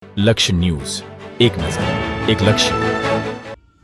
લક્ષ્ય ન્યૂઝ, એક નજર, એક લક્ષ્ય.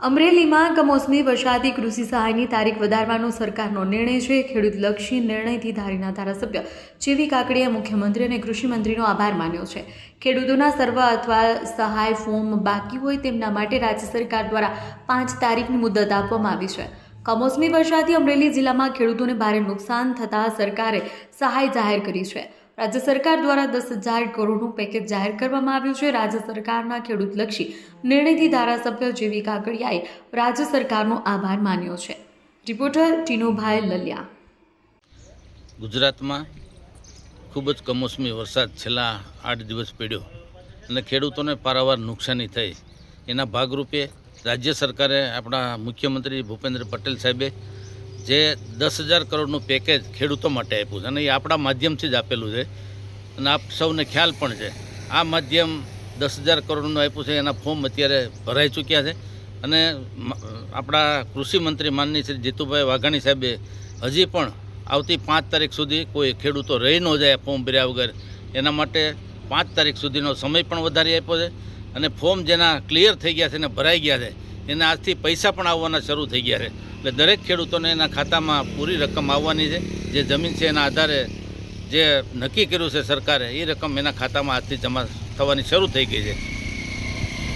અમરેલીમાં કમોસમી વરસાદી કૃષિ સહાયની તારીખ વધારવાનો સરકારનો નિર્ણય છે. ખેડૂતલક્ષી નિર્ણયથી ધારીના ધારાસભ્ય જેવી કાકડીએ મુખ્યમંત્રી અને કૃષિમંત્રીનો આભાર માન્યો છે. ખેડૂતોના સર્વ અથવા સહાય ફોર્મ બાકી હોય તેમના માટે રાજ્ય સરકાર દ્વારા 5 તારીખની મુદત આપવામાં આવી છે. કમોસમી વરસાદથી અમરેલી જિલ્લામાં ખેડૂતોને ભારે નુકસાન થતાં સરકારે સહાય જાહેર કરી છે. રાજ્ય સરકાર દ્વારા 10,000 કરોડનું પેકેજ જાહેર કરવામાં આવ્યું છે. રાજ્ય સરકારના ખેડૂતલક્ષી નિર્ણયથી ધારાસભ્ય જેવી કાકડિયાએ રાજ્ય સરકારનો આભાર માન્યો છે. રિપોર્ટર ટીનુભાઈ લલિયા. ગુજરાતમાં ખૂબ જ કમોસમી વરસાદ છેલ્લા 8 દિવસ પડ્યો અને ખેડૂતોને પારાવાર નુકસાની થઈ. એના ભાગરૂપે રાજ્ય સરકારે આપણા મુખ્યમંત્રી ભૂપેન્દ્ર પટેલ સાહેબે જે 10,000 કરોડનું પેકેજ ખેડૂતો માટે આપ્યું છે અને એ આપણા માધ્યમથી જ આપેલું છે અને આપ સૌને ખ્યાલ પણ છે. આ માધ્યમ 10,000 કરોડનું આપ્યું છે. એના ફોર્મ અત્યારે ભરાઈ ચૂક્યા છે અને આપણા કૃષિમંત્રી માનનીય શ્રી જીતુભાઈ વાઘાણી સાહેબે હજી પણ આવતી 5 તારીખ સુધી કોઈ ખેડૂતો રહી ન જાય ફોર્મ ભર્યા વગર, એના માટે 5 તારીખ સુધીનો સમય પણ વધારી આપ્યો છે અને ફોર્મ જેના ક્લિયર થઈ ગયા છે અને ભરાઈ ગયા છે એને આજથી પૈસા પણ આવવાના શરૂ થઈ ગયા છે. એટલે દરેક ખેડૂતોને એના ખાતામાં પૂરી રકમ આવવાની છે. જે જમીન છે એના આધારે જે નક્કી કર્યું છે સરકારે એ રકમ એના ખાતામાં આજથી જમા થવાની શરૂ થઈ ગઈ છે.